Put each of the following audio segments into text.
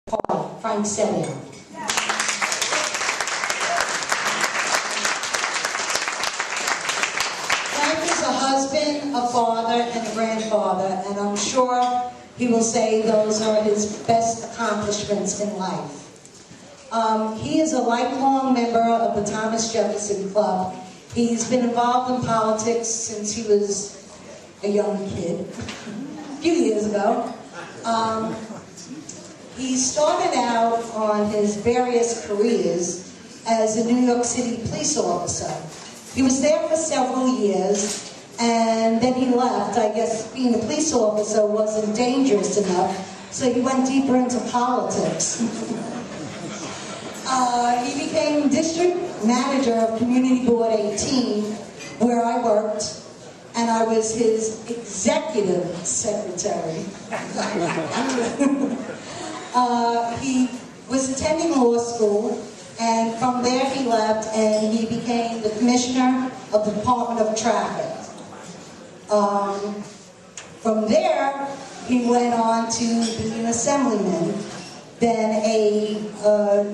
Frank Seddio. Frank is a husband, a father, and a grandfather, and I'm sure he will say those are his best accomplishments in life. He is a lifelong member of the Thomas Jefferson Club. He's been involved in politics since he was a young kid, a few years ago. He started out on his various careers as a New York City police officer. He was there for several years, and then he left. I guess being a police officer wasn't dangerous enough, so he went deeper into politics. He became district manager of Community Board 18, where I worked, and I was his executive secretary. He was attending law school, and from there he left and he became the commissioner of the Department of Traffic. From there, he went on to be an assemblyman, then a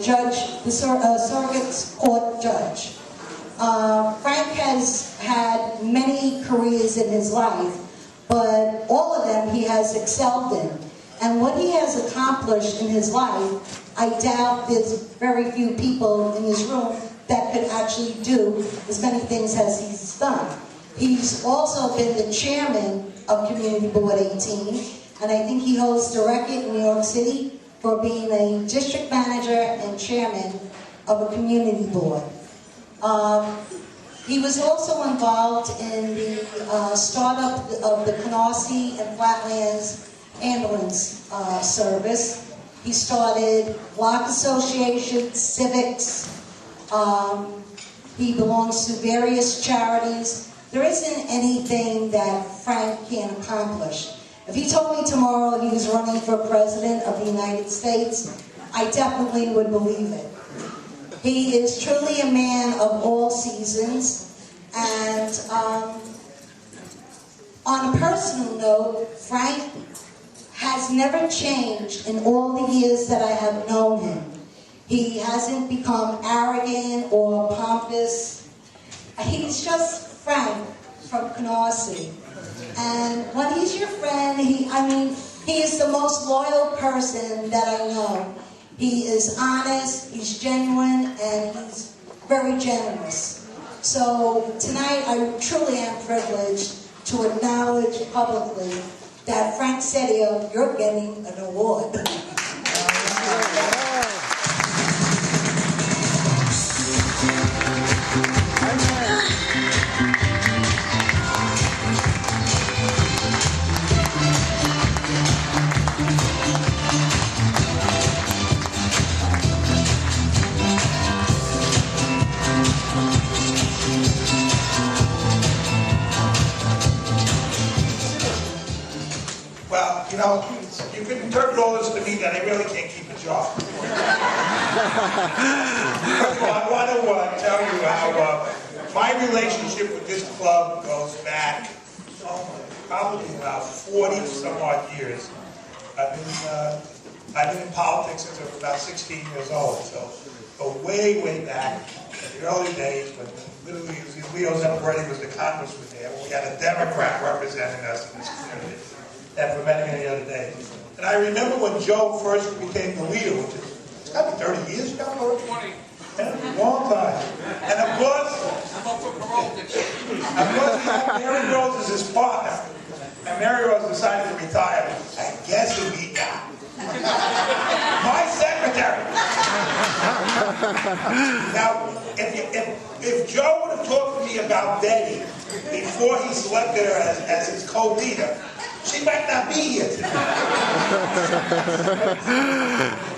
judge, a surrogate court judge. Frank has had many careers in his life, but all of them he has excelled in. And what he has accomplished in his life, I doubt there's very few people in this room that could actually do as many things as he's done. He's also been the chairman of Community Board 18, and I think he holds the record in New York City for being a district manager and chairman of a community board. He was also involved in the startup of the Canarsie and Flatlands ambulance service. He started block associations, civics. He belongs to various charities. There isn't anything that Frank can't accomplish. If he told me tomorrow he was running for president of the United States, I definitely would believe it. He is truly a man of all seasons, and on a personal note, Frank has never changed in all the years that I have known him. He hasn't become arrogant or pompous. He's just Frank from Canarsie. And when he's your friend, he is the most loyal person that I know. He is honest, he's genuine, and he's very generous. So tonight I truly am privileged to acknowledge publicly that Frank Seddio, you're getting an award. Well, you know, you can interpret all this to mean that I really can't keep a job. First of all, I want to tell you how my relationship with this club goes back probably about 40 some odd years. I've been in politics since I was about 16 years old, so go way, way back in the early days when literally Leo Zambrani was the congressman there, when we had a Democrat representing us in this community. And for many, many other days. And I remember when Joe first became the leader, which is, it's got to be 30 years ago, or 20. Yeah, a long time. And of course, he had Mary Rose as his partner. And Mary Rose decided to retire. And guess who he got? My secretary. Now, if Joe would have talked to me about Betty before he selected her as his co-leader, she might not be here today.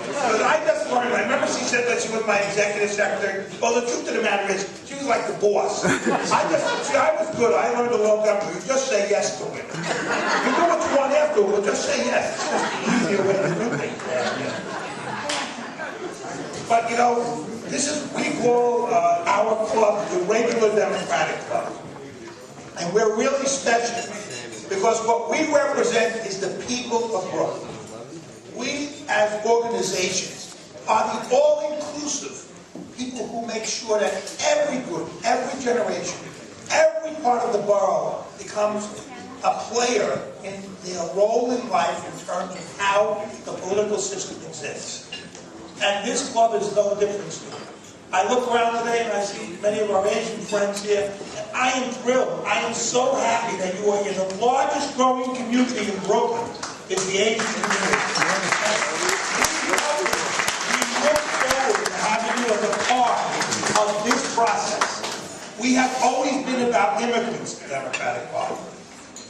Because I just learned, I remember she said that she was my executive secretary. Well, the truth of the matter is, she was like the boss. I was good. I learned a long time ago. You just say yes to women. You do what you want afterward, but just say yes. It's just the easier way to do things. But, you know, this is, we call our club the Regular Democratic Club. And we're really special. Because what we represent is the people of Brooklyn. We as organizations are the all-inclusive people who make sure that every group, every generation, every part of the borough becomes a player in their role in life in terms of how the political system exists. And this club is no different. I look around today and I see many of our Asian friends here, and I am thrilled. I am so happy that you are in the largest growing community in Brooklyn, is the Asian community. We look forward to having you as a part of this process. We have always been about immigrants, the Democratic Party.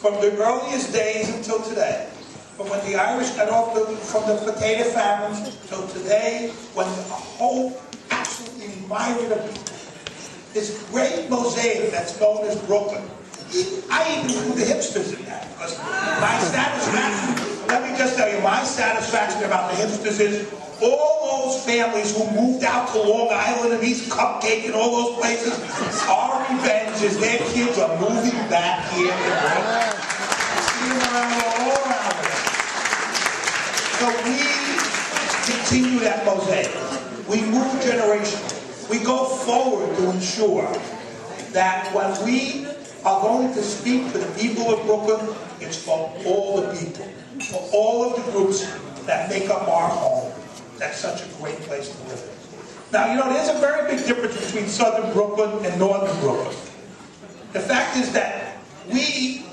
From the earliest days until today. From when the Irish got off from the potato famine till today, when a whole absolutely myriad of people, this great mosaic that's known as Brooklyn. I even include the hipsters in that, because my satisfaction, let me just tell you, my satisfaction about the hipsters is all those families who moved out to Long Island and East Cupcake and all those places, our revenge is their kids are moving back here in Brooklyn. See them around all around us. So we continue that mosaic. We move generationally. We go forward to ensure that when we are going to speak to the people of Brooklyn, it's for all the people, for all of the groups that make up our home. That's such a great place to live in. Now, you know, there's a very big difference between southern Brooklyn and northern Brooklyn. The fact is that we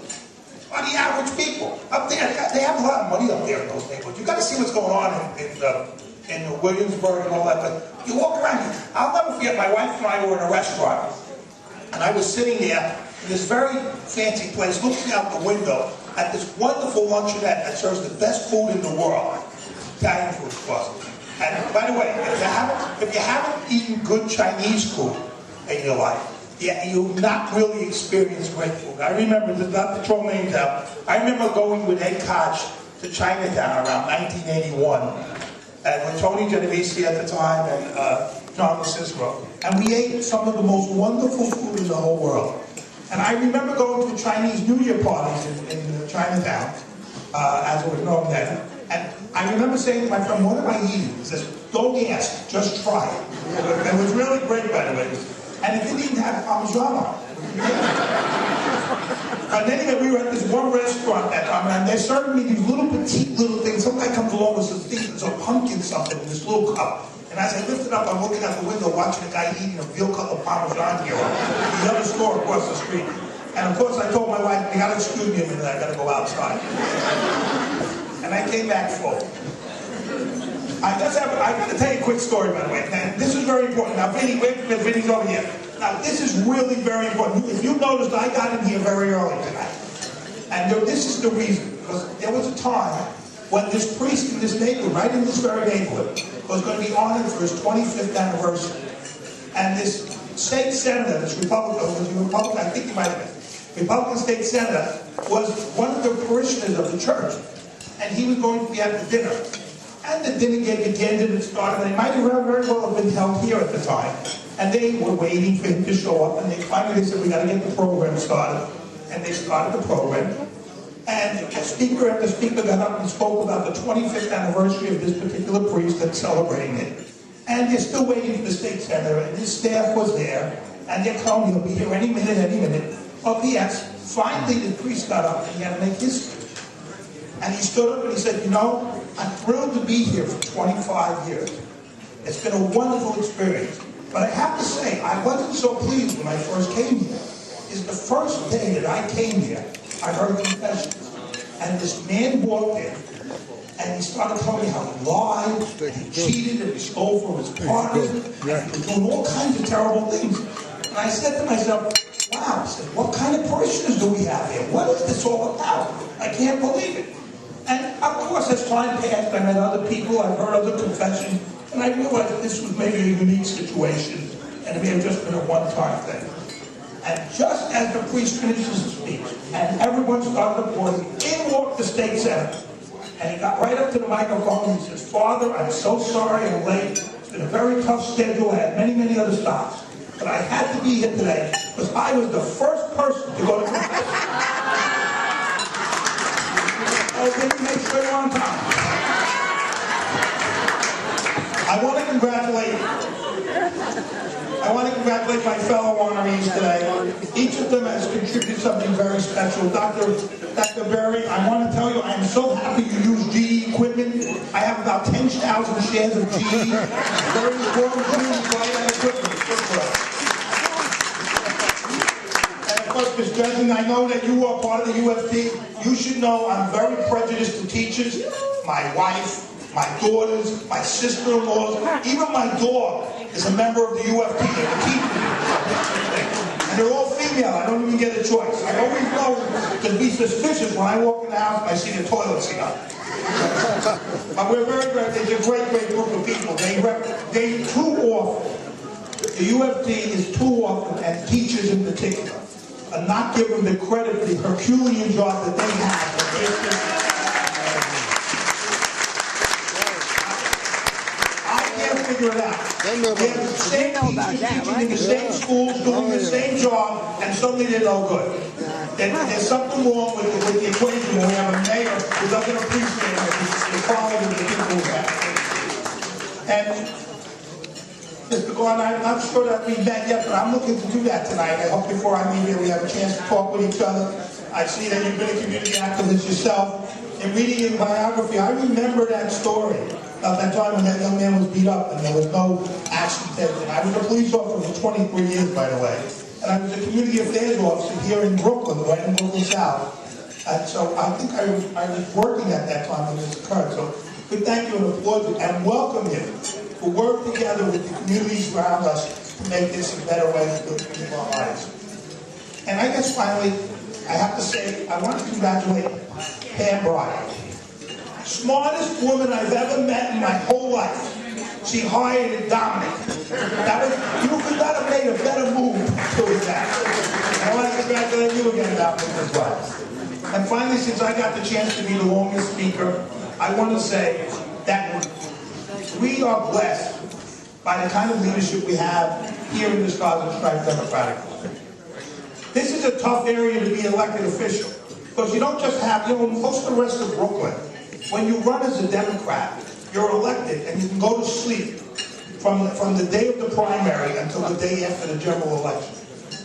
are the average people. Up there, they have a lot of money up there in those neighborhoods. You got to see what's going on in Williamsburg and all that. But you walk around, I'll never forget, my wife and I were in a restaurant, and I was sitting there in this very fancy place, looking out the window at this wonderful luncheonette that serves the best food in the world. Italian food, of course. And by the way, if you haven't eaten good Chinese food in your life, you've not really experienced great food. I remember, not to throw names out, I remember going with Ed Koch to Chinatown around 1981, and with Tony Genovese at the time and John Cicero, and we ate some of the most wonderful food in the whole world. And I remember going to Chinese New Year parties in Chinatown, as it was known then, and I remember saying to my friend, "What am I eating?" He says, "Don't ask, just try it." It was really great, by the way. And it didn't even have Parmesan on it. And anyway, we were at this one restaurant that time, and they're serving me these little petite little things. Some guy comes along with some things, it's a pumpkin something in this little cup. And as I lift it up, I'm looking out the window watching a guy eating a veal cutlet Parmesan here at the other store across the street. And of course, I told my wife, "You gotta excuse me a minute, I gotta go outside." And I came back full. I got to tell you a quick story, by the way. And this is very important. Now, Vinny's over here. Now, this is really very important. If you noticed, I got in here very early tonight. And this is the reason. Because there was a time when this priest in this neighborhood, right in this very neighborhood, was going to be honored for his 25th anniversary. And this state senator, this Republican, I think he might have been, Republican state senator, was one of the parishioners of the church. And he was going to be at the dinner. And the dinner began and started, and it might have very well have been held here at the time. And they were waiting for him to show up, and finally said, "We got to get the program started." And they started the program. And the speaker after speaker got up and spoke about the 25th anniversary of this particular priest that's celebrating it. And they're still waiting for the state senator, and his staff was there, and they're telling him he'll be here any minute. Oh, yes. Finally, the priest got up, and he had to make his speech. And he stood up and he said, "You know, I'm thrilled to be here for 25 years. It's been a wonderful experience. But I have to say, I wasn't so pleased when I first came here. It's the first day that I came here, I heard confessions. And this man walked in, and he started telling me how he lied, and he cheated, and he stole from his partner, and he was doing all kinds of terrible things. And I said to myself, wow, I said, what kind of parishioners do we have here? What is this all about? I can't believe it. And of course, as time passed, I met other people, I heard other confessions, and I realized that this was maybe a unique situation, and it may have just been a one-time thing. And just as the priest finished his speech, and everyone started applauding, in walked the state senator. And he got right up to the microphone and he says, "Father, I'm so sorry I'm late. It's been a very tough schedule. I had many other stops. But I had to be here today because I was the first person to go to confession." Oh, did you make sure you're on time? I want to congratulate my fellow honorees today. Each of them has contributed something very special. Dr. Berry, I want to tell you, I am so happy you use GE equipment. I have about 10,000 shares of GE. Very important GE equipment. Good for us. And of course, Ms. Dresden, I know that you are part of the UFT. You should know I'm very prejudiced to teachers. My wife, my daughters, my sister-in-laws, even my dog is a member of the UFT. They're the teachers. And they're all female. I don't even get a choice. I always know to be suspicious when I walk in the house and I see the toilet seat up. But we're very, it's a great, great group of people. They too often, the UFT is too often, and teachers in particular, are not given the credit for the Herculean job that they have. Figure it out. They have the same teachers teaching in the same schools, doing the same job, and suddenly they're no good. There's something wrong with the equation when we have a mayor who doesn't appreciate the quality of the people we have. And Mr. Gordon, I'm not sure that we've met yet, but I'm looking to do that tonight. I hope before I leave here we have a chance to talk with each other. I see that you've been a community activist yourself. In reading your biography, I remember that story of that time when that young man was beat up and there was no action taken. I was a police officer for 23 years, by the way. And I was a community affairs officer here in Brooklyn, right in Brooklyn South. And so I think I was working at that time when this occurred. So we thank you and applaud you and welcome you to work together with the communities around us to make this a better way to live our lives. And I guess finally, I have to say, I want to congratulate Pam Bryan. Smartest woman I've ever met in my whole life. She hired Dominic. You could not have made a better move doing that. And I want to congratulate you again, Dominic, as well. And finally, since I got the chance to be the longest speaker, I want to say that we are blessed by the kind of leadership we have here in the Stars and Stripes Democratic Party. This is a tough area to be elected official, because you don't just have, most of the rest of Brooklyn, when you run as a Democrat, you're elected and you can go to sleep from the day of the primary until the day after the general election.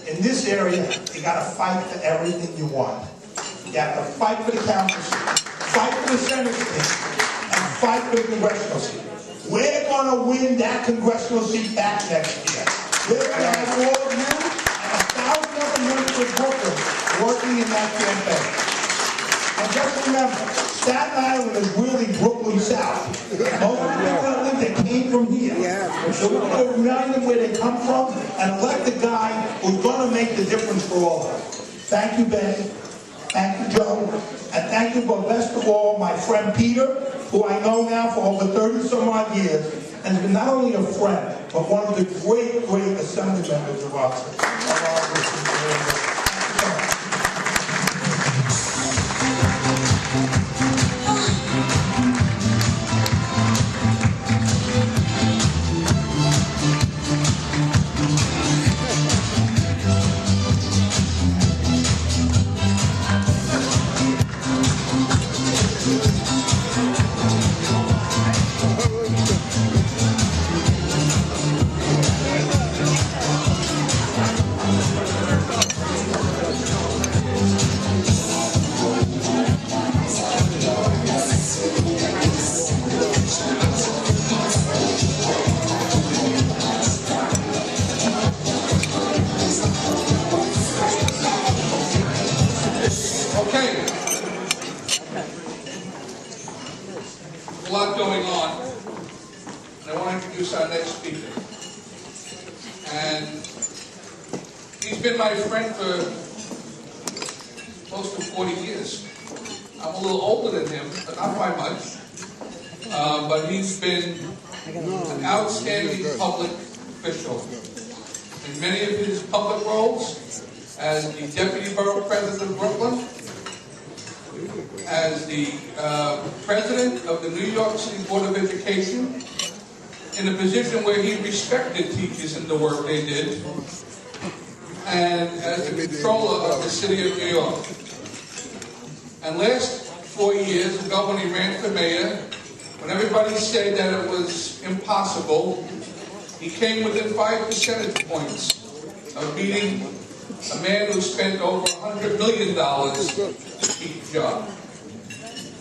In this area, you got to fight for everything you want. You have to fight for the council seat, fight for the Senate seat, and fight for the congressional seat. We're going to win that congressional seat back next year. We're going to have all of you and 1,000 other members of Brooklyn working in that campaign. And just remember, Staten Island is really Brooklyn South. Most of the people that live there came from here. So we're going to remind them where they come from and elect the guy who's going to make the difference for all of us. Thank you, Benny. Thank you, Joe. And thank you, but best of all, my friend Peter, who I know now for over 30-some odd years, and has been not only a friend, but one of the great, great assembly members of our district. A lot going on, and I want to introduce our next speaker. And he's been my friend for close to 40 years. I'm a little older than him, but not by much. But he's been an outstanding public official in many of his public roles as the Deputy Borough President of Brooklyn, as the President of the New York City Board of Education, in a position where he respected teachers and the work they did, and as the Controller of the City of New York. And last 4 years ago, when he ran for mayor, when everybody said that it was impossible, he came within 5 percentage points of beating a man who spent over $100 million to keep the job.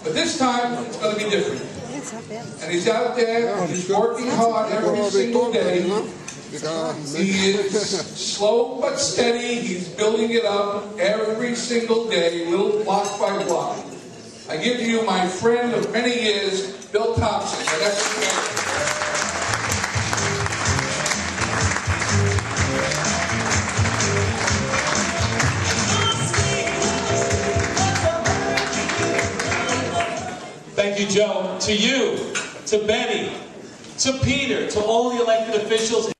But this time, it's going to be different. And he's out there, he's working hard every single day. He is slow but steady, he's building it up every single day, little block by block. I give you my friend of many years, Bill Thompson. And that's the man. Thank you, Joe. To you, to Benny, to Peter, to all the elected officials.